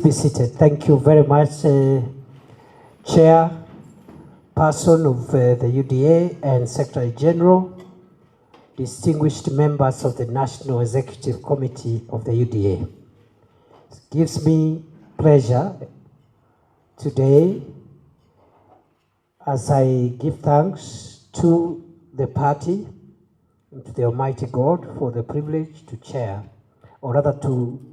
Be seated. Thank you very much, Chair, person of the UDA and Secretary General, distinguished members of the National Executive Committee of the UDA. It gives me pleasure today as I give thanks to the party and to the Almighty God for the privilege to chair, or rather to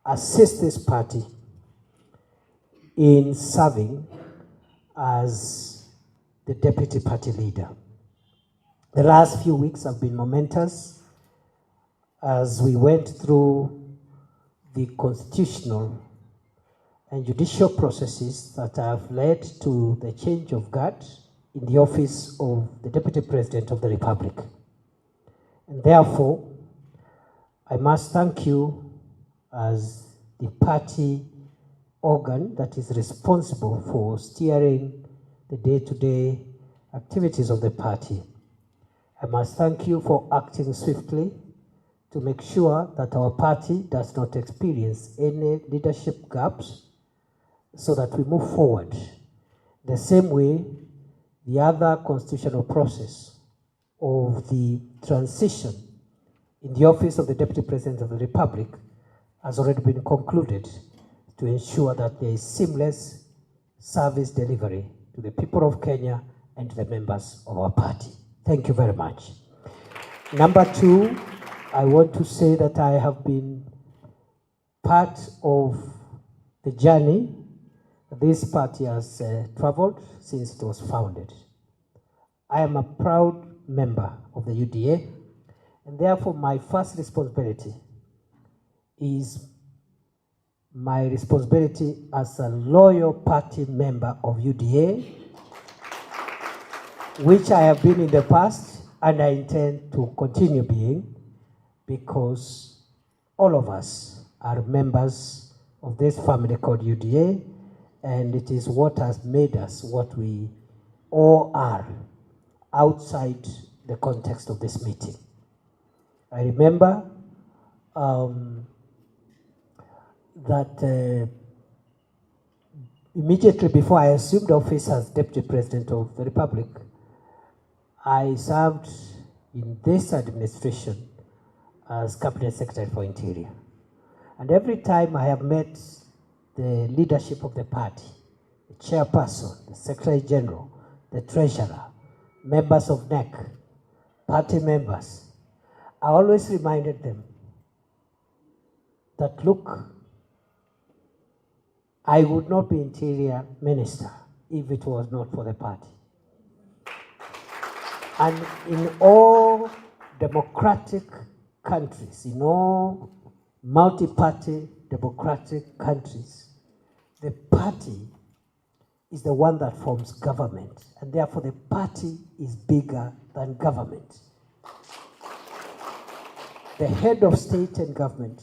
assist this party in serving as the deputy party leader. The last few weeks have been momentous as we went through the constitutional and judicial processes that have led to the change of guard in the office of the Deputy President of the Republic. And therefore, I must thank you as the party organ that is responsible for steering the day-to-day activities of the party. I must thank you for acting swiftly to make sure that our party does not experience any leadership gaps so that we move forward. The same way, the other constitutional process of the transition in the office of the Deputy President of the Republic has already been concluded to ensure that there is seamless service delivery to the people of Kenya and to the members of our party. Thank you very much. Number two, I want to say that I have been part of the journey this party has traveled since it was founded. I am a proud member of the UDA, and therefore my first responsibility is my responsibility as a loyal party member of UDA, which I have been in the past and I intend to continue being, because all of us are members of this family called UDA, and it is what has made us what we all are outside the context of this meeting. I remember that immediately before I assumed office as Deputy President of the Republic, I served in this administration as Cabinet Secretary for Interior. And every time I have met the leadership of the party, the chairperson, the Secretary General, the Treasurer, members of NEC, party members, I always reminded them that, look, I would not be Interior Minister if it was not for the party. And in all democratic countries, in all multi-party democratic countries, the party is the one that forms government, and therefore the party is bigger than government. The head of state and government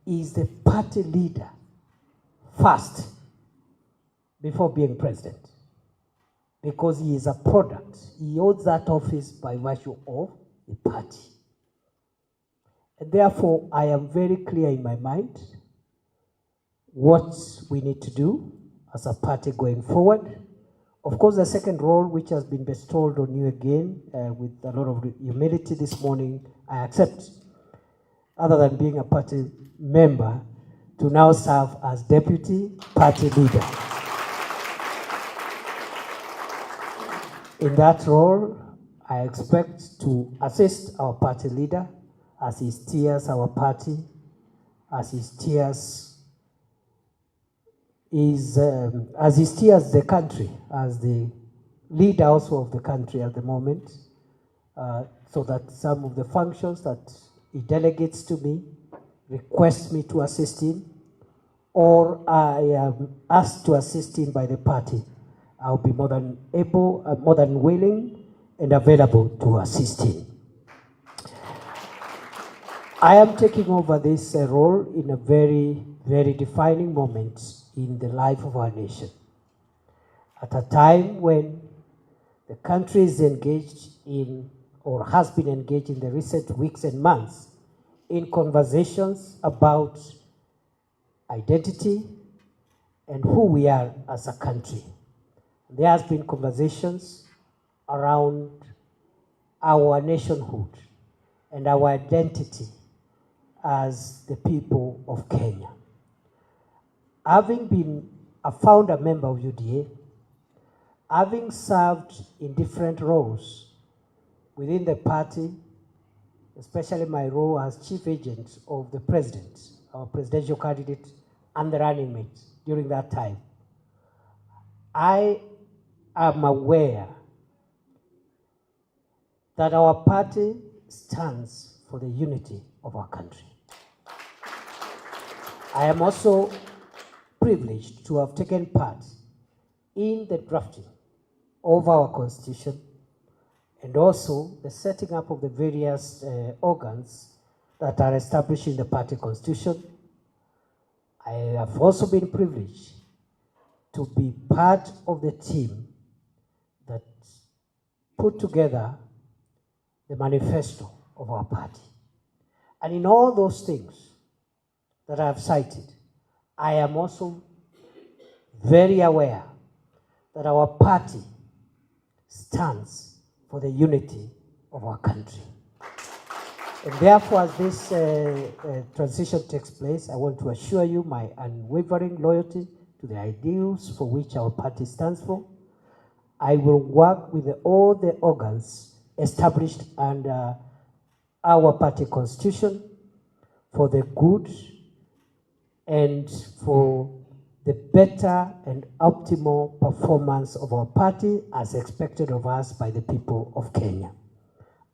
is the party leader first before being president, because he is a product. He holds that office by virtue of the party. And therefore, I am very clear in my mind what we need to do as a party going forward. Of course, the second role, which has been bestowed on you again with a lot of humility this morning, I accept, other than being a party member, to now serve as deputy party leader. In that role, I expect to assist our party leader as he steers our party, as he steers the country, as the leader also of the country at the moment, so that some of the functions that he delegates to me, requests me to assist in, or I am asked to assist in by the party, I'll be more than able, more than willing and available to assist in. I am taking over this role in a very, very defining moment in the life of our nation. At a time when the country is engaged in, or has been engaged in the recent weeks and months, in conversations about identity, and who we are as a country. There has been conversations around our nationhood and our identity as the people of Kenya. Having been a founder member of UDA, having served in different roles within the party, especially my role as chief agent of the president, our presidential candidate, and the running mate during that time, I am aware that our party stands for the unity of our country. I am also privileged to have taken part in the drafting of our constitution and also the setting up of the various organs that are established in the party constitution. I have also been privileged to be part of the team that put together the manifesto of our party. And in all those things that I have cited, I am also very aware that our party stands for the unity of our country. And therefore, as this transition takes place, I want to assure you my unwavering loyalty to the ideals for which our party stands for. I will work with all the organs established under our party constitution for the good and for the better and optimal performance of our party as expected of us by the people of Kenya.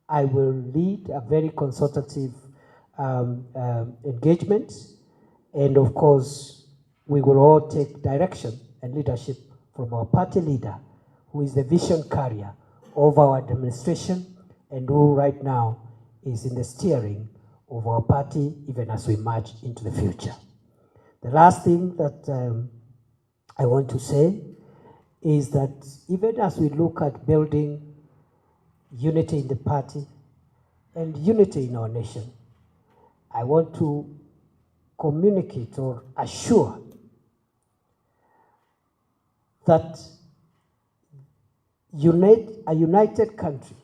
I will lead a very consultative engagement, and of course, we will all take direction and leadership from our party leader, who is the vision carrier of our administration and who right now is in the steering of our party even as we march into the future. The last thing that I want to say is that even as we look at building unity in the party and unity in our nation, I want to communicate or assure that a united country,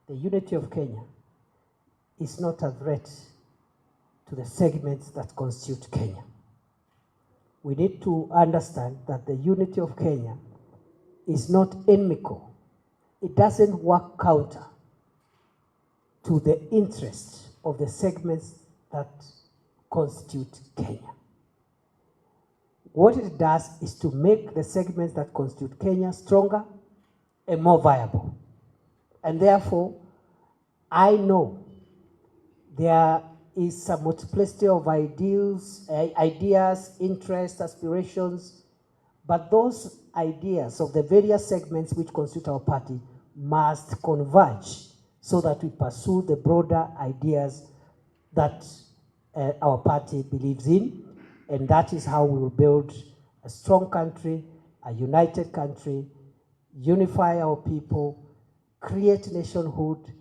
the unity of Kenya, is not a threat to the segments that constitute Kenya. We need to understand that the unity of Kenya is not inimical. It doesn't work counter to the interests of the segments that constitute Kenya. What it does is to make the segments that constitute Kenya stronger and more viable. And therefore, I know there is a multiplicity of ideas, interests, aspirations, but those ideas of the various segments which constitute our party must converge so that we pursue the broader ideas that our party believes in, and that is how we will build a strong country, a united country, unify our people, create nationhood,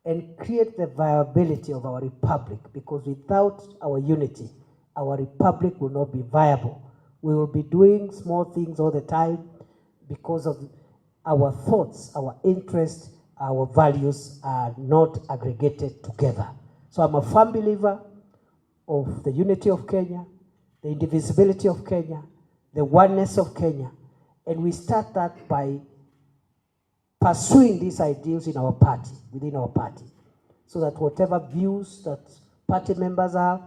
and create the viability of our republic, because without our unity, our republic will not be viable. We will be doing small things all the time because of our thoughts, our interests, our values are not aggregated together. So I'm a firm believer of the unity of Kenya, the indivisibility of Kenya, the oneness of Kenya, and we start that by pursuing these ideals in our party, within our party, so that whatever views that party members have,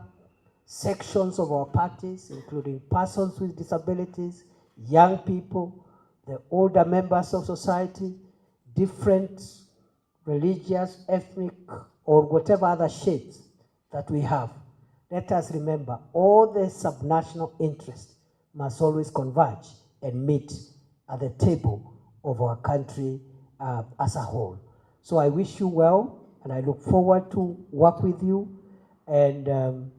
sections of our parties, including persons with disabilities, young people, the older members of society, different religious, ethnic, or whatever other shades that we have, let us remember all the subnational interests must always converge and meet at the table of our country as a whole. So I wish you well, and I look forward to work with you, and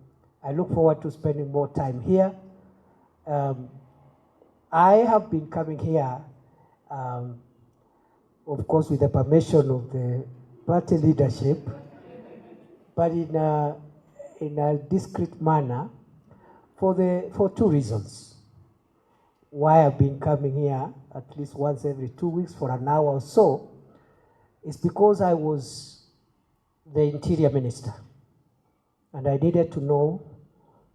I look forward to spending more time here. I have been coming here, of course, with the permission of the party leadership, but in a discreet manner for two reasons. Why I've been coming here at least once every 2 weeks for an hour or so is because I was the Interior Minister, and I needed to know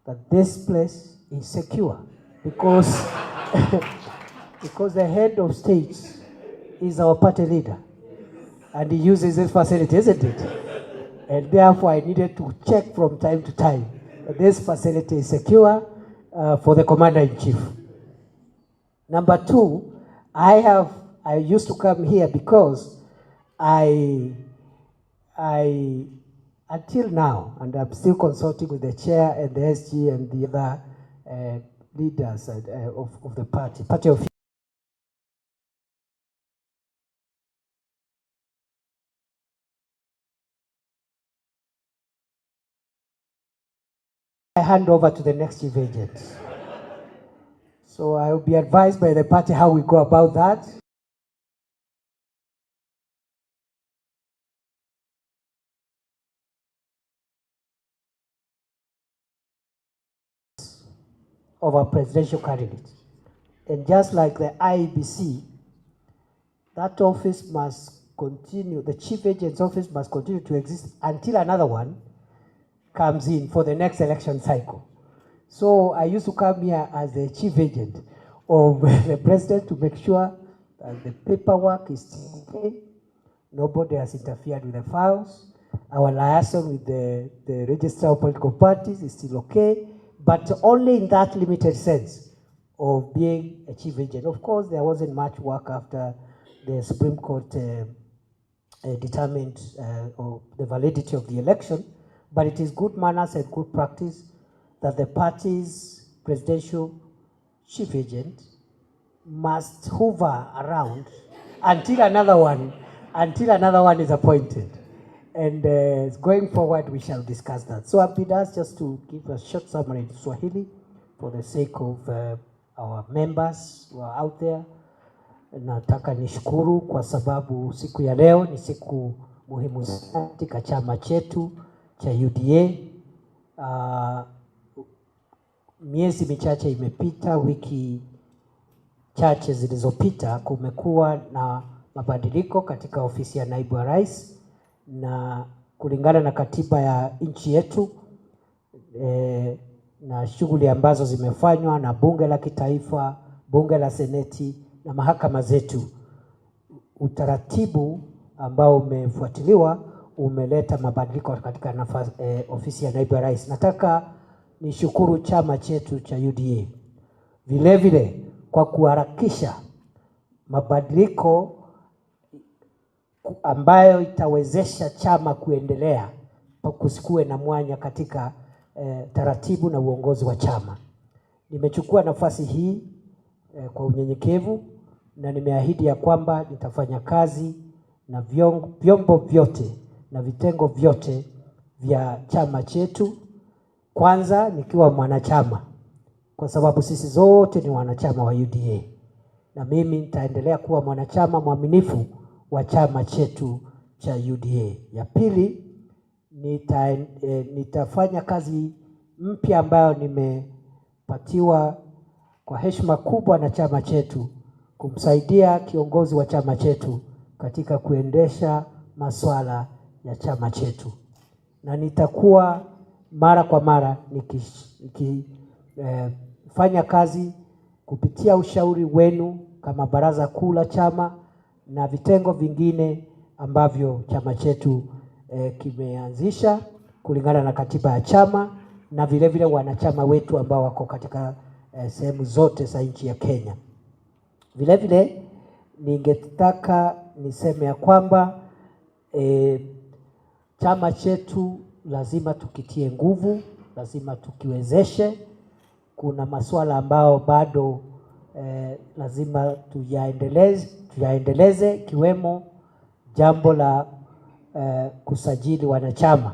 that this place is secure because, because the head of state is our party leader, and he uses this facility, isn't it? And therefore I needed to check from time to time that this facility is secure for the Commander-in-Chief. Number two, I used to come here because I until now, and I'm still consulting with the chair and the SG and the other leaders of the party of I hand over to the next chief agent. So I will be advised by the party how we go about that. Of our presidential candidate. And just like the IEBC, that office must continue, the chief agent's office must continue to exist until another one comes in for the next election cycle. So I used to come here as the chief agent of the president to make sure that the paperwork is still okay. Nobody has interfered with the files. Our liaison with the register of political parties is still okay, but only in that limited sense of being a chief agent. Of course, there wasn't much work after the Supreme Court determined the validity of the election, but it is good manners and good practice that the party's presidential chief agent must hover around until another one is appointed. And going forward, we shall discuss that. So I've been asked just to give a short summary in Swahili for the sake of our members who are out there. Nataka nishukuru kwa sababu siku ya leo ni siku muhimu sana katika chama chetu cha UDA. Miezi michache imepita, wiki chache zilizopita, kumekuwa na mabadiliko katika ofisi ya naibu wa rais, na kulingana na katiba ya nchi yetu na shughuli ambazo zimefanywa na bunge la kitaifa, bunge la seneti na mahakama zetu, utaratibu ambao umefuatiliwa umeleta mabadiliko katika nafasi ofisi ya naibu wa rais. Nataka nishukuru chama chetu cha UDA vile vile kwa kuharakisha mabadiliko ambayo itawezesha chama kuendelea, kusikue na mwanya katika taratibu na uongozi wa chama. Nimechukua nafasi hii kwa unyenyekevu, na nimeahidi ya kwamba nitafanya kazi na vyombo vyote na vitengo vyote vya chama chetu, kwanza nikiwa mwanachama, kwa sababu sisi zote ni wanachama wa UDA, na mimi nitaendelea kuwa mwanachama mwaminifu wa chama chetu cha UDA. Ya pili, nitafanya kazi mpya ambayo nimepatiwa kwa heshima kubwa na chama chetu, kumsaidia kiongozi wa chama chetu katika kuendesha masuala ya chama chetu, na nitakuwa mara kwa mara nikifanya kazi kupitia ushauri wenu kama baraza kuu la chama na vitengo vingine ambavyo chama chetu kimeanzisha kulingana na katiba ya chama, na vile vile wanachama wetu ambao wako katika sehemu zote za nchi ya Kenya. Vile vile ningetaka niseme ya kwamba chama chetu lazima tukitie nguvu, lazima tukiwezeshe. Kuna masuala ambao bado lazima tuyaendeleze, kiwemo jambo la kusajili wanachama.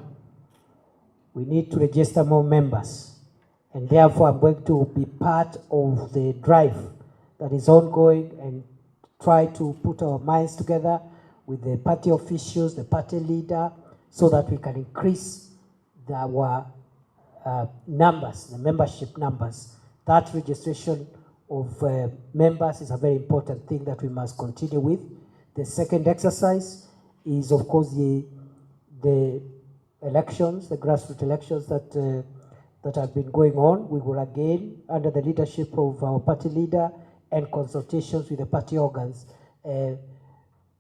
We need to register more members, and therefore I'm going to be part of the drive that is ongoing and try to put our minds together with the party officials, the party leader, so that we can increase our numbers, the membership numbers. That registration of members is a very important thing that we must continue with. The second exercise is, of course, the elections, the grassroots elections that have been going on. We will again, under the leadership of our party leader and consultations with the party organs,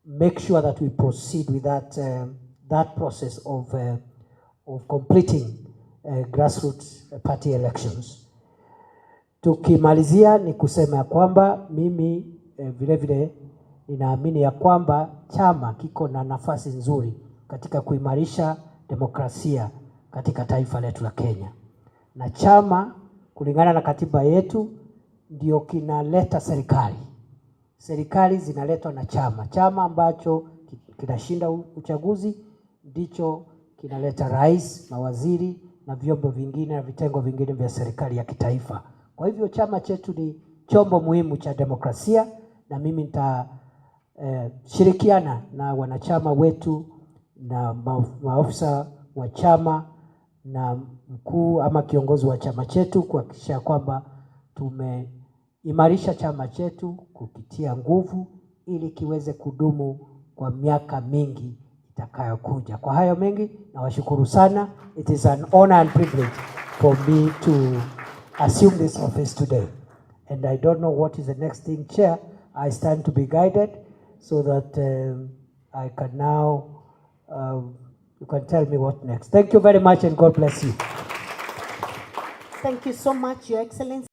make sure that we proceed with that process of completing grassroots party elections. Tukimalizia ni kusema ya kwamba mimi vile vile ninaamini ya kwamba chama kiko na nafasi nzuri katika kuimarisha demokrasia katika taifa letu la Kenya. Na chama kulingana na katiba yetu ndio kinaleta serikali. Serikali zinaletwa na chama. Chama ambacho kinashinda uchaguzi ndicho kinaleta rais, mawaziri na vyombo vingine na vitengo vingine vya serikali ya kitaifa. Kwa hivyo chama chetu ni chombo muhimu cha demokrasia, na mimi shirikiana na wanachama wetu na maafisa wa chama na mkuu ama kiongozi wa chama chetu kuhakikisha kwamba tumeimarisha chama chetu kupitia nguvu ili kiweze kudumu kwa miaka mingi itakayokuja. Kwa hayo mengi nawashukuru sana. It is an honor and privilege for me to assume this office today. And I don't know what is the next thing, Chair. I stand to be guided so that I can now, you can tell me what next. Thank you very much and God bless you. Thank you so much, Your Excellency.